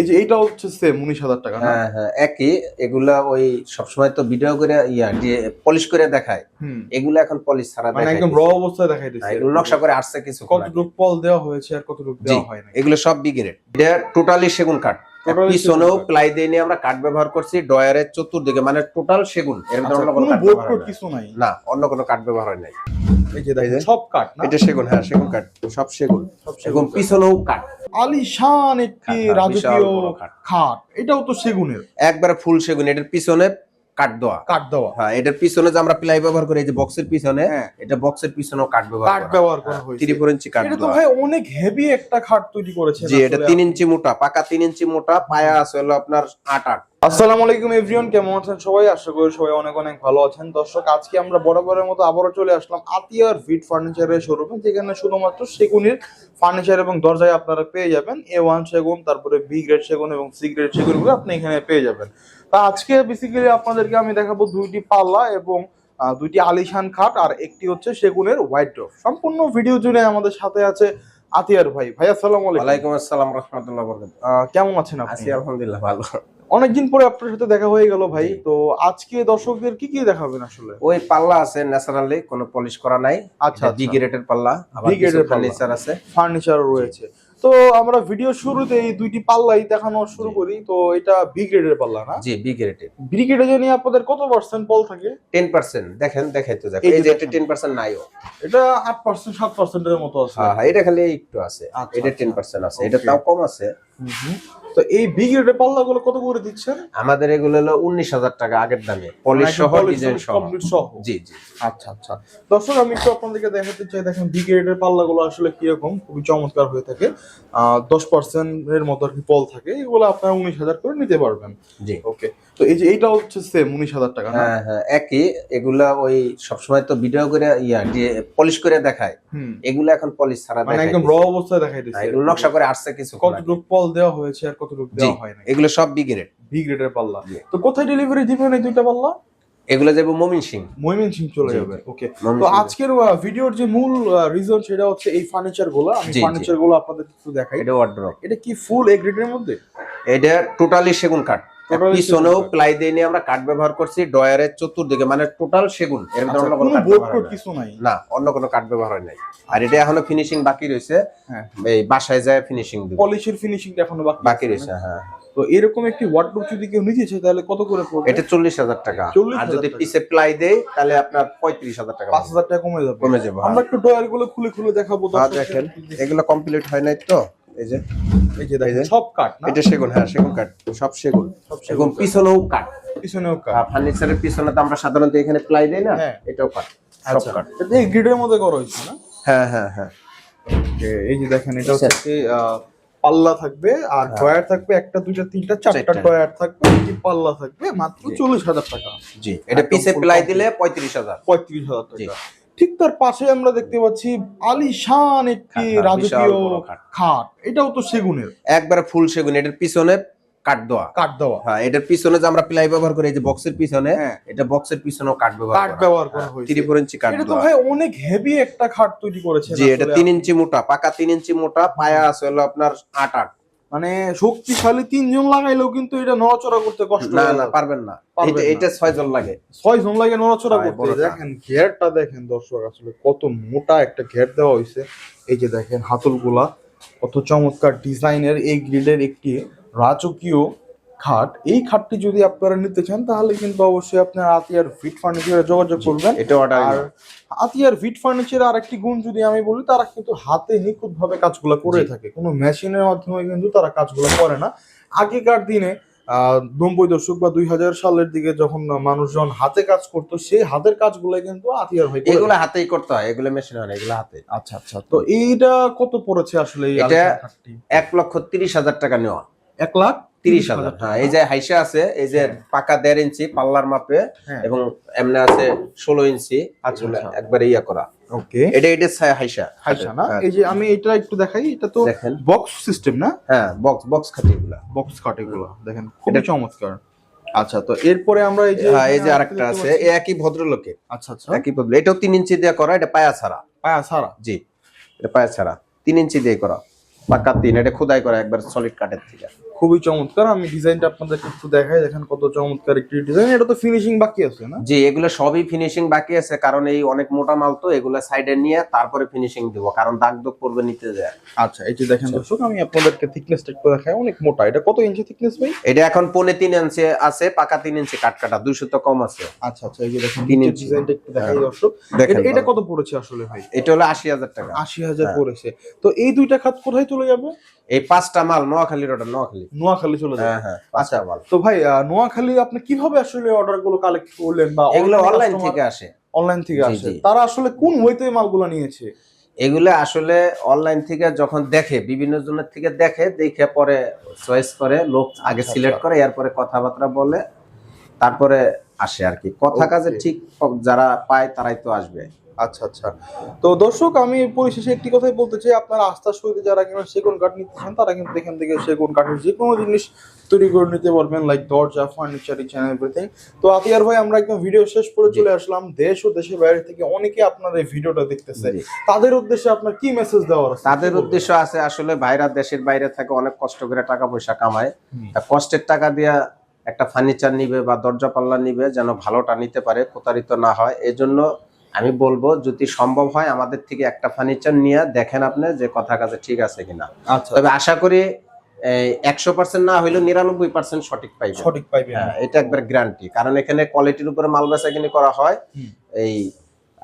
এই যে এইটা হচ্ছে সেম 19,000 টাকা না? হ্যাঁ হ্যাঁ একই। এগুলা ওই সবসময় তো ভিডিও করে যে পলিশ করে দেখায়, এগুলা এখন পলিশ ছাড়া মানে দেখায়, একদম র অবস্থায় দেখাই দিচ্ছে। এগুলো নকশা করে আসছে কিছু। কতটুকু পল দেওয়া হয়েছে আর কতটুকু দেওয়া হয় না, এগুলো সব বি গ্রেড। এটা টোটালি সেগুন কাঠ, পিছনেও প্লাই দিয়ে নিয়ে আমরা কাঠ ব্যবহার করছি, ডয়ারের চতুর্দিকে মানে টোটাল সেগুন, এর ভিতরে অন্য কোনো কাঠ বোর্ড কোড কিছু নাই না, অন্য কোনো কাঠ ব্যবহার হয় নাই। এই যে দেখেন সব কাঠ না, এটা সেগুন, হ্যাঁ সেগুন কাঠ, সব সেগুন এবং পিছনেও কাঠ। আলিশান একটি রাজকীয় খাট, এটাও তো সেগুনের, একবারে ফুল সেগুন। এটার পিছনে কাঠ দেওয়া। হ্যাঁ এটার পিছনে যে আমরা প্লাই ব্যবহার করি, এই যে বক্সের পিছনে, এটা বক্সের পিছনেও কাঠ ব্যবহার করা হয়েছে। 3-4 ইঞ্চি কাঠ। এটা তো ভাই অনেক হেভি একটা খাট তৈরি করেছে। জি এটা 3 ইঞ্চি মোটা, পাকা 3 ইঞ্চি মোটা, পায়া আছে হলো আপনার 8-8। আসসালামু আলাইকুম এভরিওয়ান, কেমন আছেন সবাই? আশা করি সবাই অনেক অনেক ভালো আছেন। দর্শক, আজকে আমরা বরাবরের মতো আবারও চলে আসলাম আতিয়ার ভিট ফার্নিচারের শোরুমে, যেখানে শুধুমাত্র সেগুনের ফার্নিচার এবং দরজায় আপনারা পেয়ে যাবেন A1 সেগুন, তারপরে বি গ্রেড সেগুন এবং সি গ্রেড সেগুনগুলো আপনি এখানে পেয়ে যাবেন। তা আজকে বেসিক্যালি আপনাদেরকে আমি দেখাবো দুইটি পাল্লা এবং দুইটি আলিশান খাট, আর একটি হচ্ছে সেগুনের হোয়াইট ড্রপ। সম্পূর্ণ ভিডিও জুড়ে আমাদের সাথে আছে আতিয়ার ভাই। ভাই আসসালামু আলাইকুম। ওয়ালাইকুম আসসালাম রাহমাতুল্লাহি ওয়া বারাকাতুহু। কেমন আছেন আপনি? আছি আলহামদুলিল্লাহ ভালো। অনেকদিন পরে আপনার সাথে দেখা হয়ে গেল ভাই। তো আজকে দর্শকদের কি কি দেখাবেন আসলে? ওই পাল্লা আছে ন্যাচারালি, কোনো পলিশ করা নাই। আচ্ছা বি গ্রেডের পাল্লা, আবার কিছু ফার্নিচার আছে, ফার্নিচারও রয়েছে। তো আমরা ভিডিও শুরুতে এই দুইটি পাল্লাই দেখানো শুরু করি। তো এটা বি গ্রেডের পাল্লা না? জি বি গ্রেডের। বি গ্রেডে জানি আপনাদের কত পার্সেন্ট পল থাকে? 10%। দেখেন দেখাইতে যাক, এই যে এটা 10% নাইও, এটা 8% 7% এর মতো আছে। হ্যাঁ এটা খালি একটু আছে, এটা 10% আছে, এটা তাও কম আছে। তো এই বি গ্রেডের পাল্লাগুলো কত করে দিচ্ছেন? আমাদের এগুলো হলো 19,000 টাকা আগের দামে, পলিশ সহ, ডিজাইন সহ, কমপ্লিট সহ। জি জি। আচ্ছা আচ্ছা দর্শক, আমি একটু আপনাদেরকে দেখাতে চাই। দেখেন বি গ্রেডের পাল্লাগুলো আসলে কিরকম, খুবই চমৎকার হয়ে থাকে। 10% এর মতো আর কি পল থাকে। এগুলো আপনারা 19,000 করে নিতে পারবেন। জি ওকে। তো এই যে এইটা হচ্ছে সেম 19,000 টাকা না? হ্যাঁ হ্যাঁ একই। এগুলা ওই সবসময় তো ভিডিও করে যে পলিশ করে দেখায়, এগুলো এখন পলিশ ছাড়া মানে দেখায়, একদম র অবস্থায় দেখাই দিচ্ছে। এগুলো নকশা করে আসছে কিছু। কতটুকু পল দেওয়া হয়েছে আর কতটুকু দেওয়া হয় না, এগুলো সব বি গ্রেড। বি গ্রেডের পাল্লা। তো কোথায় ডেলিভারি দিবেন এই দুইটা পাল্লা? এগুলো যাবে ময়মনসিংহ চলে যাবে। ওকে। তো আজকের ভিডিওর যে মূল রিজন সেটা হচ্ছে এই ফার্নিচার গুলো। আমি ফার্নিচার গুলো আপনাদের একটু দেখাই। এটা ওয়ার্ড্রপ। এটা কি ফুল এ গ্রেডের মধ্যে? এটা টোটালি সেগুন কাঠ, পিছনেও প্লাই দিয়ে নিয়ে আমরা কাঠ ব্যবহার করছি, ডয়ারের চতুর্দিকে মানে টোটাল সেগুন, এর ভিতরে অন্য কোনো বোর্ড কোড কিছু নাই না, অন্য কোনো কাঠ ব্যবহার হয় নাই। আর এটা এখনো ফিনিশিং বাকি রয়েছে, এই বাসায় যায় ফিনিশিং দিব, পলিশের ফিনিশিংটা এখনো বাকি রয়েছে। হ্যাঁ। তো এরকম একটি ওয়ার্ডরোব যদি কেউ নিতে চায় তাহলে কত করে পড়বে? এটা 40,000 টাকা। আর যদি পিছে প্লাই দেই তাহলে আপনার 35,000 টাকা, 5,000 টাকা কমে যাবে। আমরা একটু ডয়ার গুলো খুলে খুলে দেখাবো। দেখেন এগুলো কমপ্লিট হয় নাই তো, এই যে দেখেন সব কাঠ না? এটা সেগুন, হ্যাঁ সেগুন কাঠ, সব সেগুন এবং পিছনেও কাঠ। ফার্নিচারের পিছনে তো আমরা সাধারণত এখানে প্লাই দেই না, এটাও কাঠ, সব কাঠ। এটা এই গ্রিডের মধ্যে করা হয়েছে না? হ্যাঁ হ্যাঁ হ্যাঁ। এই যে দেখেন, এটা হচ্ছে পাল্লা থাকবে আর ডয়ার থাকবে, একটা দুইটা তিনটা চারটা ডয়ার থাকবে, একটি পাল্লা থাকবে, মাত্র 40,000 টাকা। জি এটা পিছে প্লাই দিলে 35,000 টাকা। ঠিক তার পাশে আমরা দেখতে পাচ্ছি আলিশান একটি রাজকীয় খাট, এটাও তো সেগুনের, একবারে ফুল সেগুন। এটার পিছনে কাঠ দেওয়া। হ্যাঁ এটার পিছনে যে আমরা প্লাই ব্যবহার করি, এই যে বক্সের পিছনে, এটা বক্সের পিছনেও কাঠ ব্যবহার করা হয়েছে। 3-4 ইঞ্চি কাঠ। এটা তো ভাই অনেক হেভি একটা খাট তৈরি করেছে। জি এটা 3 ইঞ্চি মোটা, পাকা 3 ইঞ্চি মোটা, পায়া আছে হলো আপনার 8-8। মানে শক্তিশালী 3 জন লাগাইলেও কিন্তু এটা নড়াচড়া করতে কষ্ট না না পারবেন না, এটা 6 জন লাগে, 6 জন লাগে নড়াচড়া করতে। দেখেন ঘেরটা দেখেন দর্শক, আসলে কত মোটা একটা ঘের দেওয়া হয়েছে। এই যে দেখেন হাতলগুলা কত চমৎকার ডিজাইনের। এই গ্রিডের একটি রাজকীয় খাট। এই খাটটি যদি আপনারা নিতে চান তাহলে কিন্তু অবশ্যই আপনার আতিয়ার ভিট ফার্নিচারে যোগাযোগ করবেন। আর আতিয়ার ভিট ফার্নিচারের আরেকটি গুণ যদি আমি বলি, তারা কিন্তু হাতে নিখুঁত ভাবে কাজগুলো করে থাকে, কোনো মেশিনের মাধ্যমে কিন্তু তারা কাজগুলো করে না। আগেকার দিনে 90 দশক বা 2000 সালের দিকে যখন মানুষজন হাতে কাজ করতো, সেই হাতের কাজগুলো কিন্তু আতিয়ার ভাই, এগুলো হাতেই করতে হয়, এগুলো মেশিন হয় না, এগুলো হাতে। আচ্ছা আচ্ছা। তো এইটা কত পড়েছে আসলে? এটা 1,30,000 টাকা নেওয়া। 1,30,000। হ্যাঁ এই যে হাইসা আছে, এই যে পাকা 1.5 ইঞ্চি পাল্লার মাপে, এবং এমনি আছে 16 ইঞ্চি। আচ্ছা একবারে ইয়া করা। ওকে। এটা হাইসা না? এই যে আমি এটা একটু দেখাই, এটা তো বক্স সিস্টেম না? হ্যাঁ বক্স খাটিগুলা, বক্স খাটিগুলা দেখেন খুবই চমৎকার। আচ্ছা, তো এরপরে আমরা এই যে আরেকটা আছে, একই ভদ্রলোকের। আচ্ছা আচ্ছা। একই ভদ্র, এটাও 3 ইঞ্চি দিয়ে করা, এটা পায়া ছাড়া। জি এটা পায়া ছাড়া 3 ইঞ্চি দিয়ে করা, পাকা 3। এটা খোদাই করা একবার সলিড কাঠের থেকে। খুবই চমৎকার। আমি ডিজাইনটা আপনাদেরকে একটু দেখাই, দেখেন কত চমৎকার একটি ডিজাইন। এটা তো ফিনিশিং বাকি আছে না? জি, এগুলো সবই ফিনিশিং বাকি আছে, কারণ এই অনেক মোটা মাল তো, এগুলো সাইডে নিয়ে তারপরে ফিনিশিং দিব, কারণ দাগ দাগ পড়বে নিতে যায়। আচ্ছা, এই যে দেখেন দর্শক, আমি আপনাদেরকে থিকনেসটা একটু দেখাই, অনেক মোটা। এটা কত ইঞ্চি থিকনেস ভাই? এটা এখন 3.5 ইঞ্চি আছে, পাকা 3 ইঞ্চি কাট কাটা, 200 তো কম আছে। আচ্ছা আচ্ছা, এই যে দেখেন 3 ইঞ্চি ডিজাইনটা একটু দেখাই দর্শক। এটা কত পড়েছে আসলে ভাই? এটা হলো 80,000 টাকা। 80,000 পড়েছে। তো এই দুইটা খাত কোথায় চলে যাবে? এই 5টা মাল নোয়াখালীর অর্ডার, নোয়াখালী চলে যাবে। হ্যাঁ, আচ্ছা, তো ভাই নোয়াখালী আপনি কিভাবে আসলে অর্ডার গুলো কালেক্ট করলেন, বা এগুলো অনলাইন থেকে আসে? অনলাইন থেকে আসে। তারা আসলে কোন ওয়েতে মালগুলো নিয়েছে? এগুলো আসলে অনলাইন থেকে যখন দেখে, বিভিন্ন জনের থেকে দেখে পরে চয়েস করে, লোক আগে সিলেক্ট করে, এরপরে কথাবার্তা বলে, তারপরে আসে আর কি। কথা কাজে ঠিক যারা পায় তারাই তো আসবে। আচ্ছা আচ্ছা, তো দর্শক আমি পরিশেষে একটি কথাই বলতে চাই, আপনারা আস্থার সহিত যারা কিনা সেগুন কাঠ নিতে চান, তারা কিন্তু এখান থেকে সেগুন কাঠের যে কোনো জিনিস তৈরি করে নিতে পারবেন, লাইক দরজা, ফার্নিচার, এভরিথিং। তো আতিয়ার ভাই, আমরা একদম ভিডিও শেষ করে চলে আসলাম। দেশ ও দেশের বাইরে থেকে অনেকে আপনার এই ভিডিওটা দেখতেছে, তাদের উদ্দেশ্যে আপনার কি মেসেজ দেওয়ার আছে? তাদের উদ্দেশ্য আছে আসলে, ভাইরা দেশের বাইরে থেকে অনেক কষ্ট করে টাকা পয়সা কামায়, কষ্টের টাকা দিয়া একটা ফার্নিচার নিবে বা দরজা পাল্লা নিবে, যেন ভালোটা নিতে পারে, প্রতারিত না হয়। এজন্য আমি বলবো, যদি সম্ভব হয় আমাদের থেকে একটা ফার্নিচার নিয়ে দেখেন আপনি যে কথা কাজে ঠিক আছে কিনা। আচ্ছা, তবে আশা করি 100% না হইলেও 99% সঠিক পাইবে। হ্যাঁ, এটা একবার গ্যারান্টি, কারণ এখানে কোয়ালিটির উপরে মাল বেচাকেনি করা হয়। এই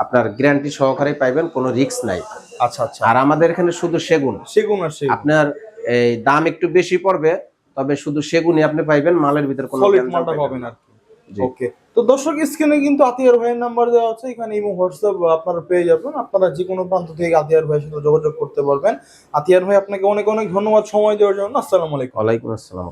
আপনার গ্যারান্টি সহকারে পাইবেন, কোনো রিস্ক নাই। আচ্ছা আচ্ছা, আর আমাদের এখানে শুধু সেগুন আছে। আপনার এই দাম একটু বেশি পড়বে, তবে শুধু সেগুনই আপনি পাইবেন, মালের ভিতর কোনো মালটা পাবেন আর কি। ওকে, তো দর্শক স্ক্রিনে কিন্তু আতিয়ার ভাইয়ের নাম্বার দেওয়া আছে, এখানে ইমো, হোয়াটসঅ্যাপ আপনারা পেয়ে যাবেন। আপনারা যে কোনো প্রান্ত থেকে আতিয়ার ভাইয়ের সাথে যোগাযোগ করতে পারবেন। আতিয়ার ভাই, আপনাকে অনেক অনেক ধন্যবাদ সময় দেওয়ার জন্য। আসসালামু আলাইকুম। ওয়ালাইকুম আসসালাম।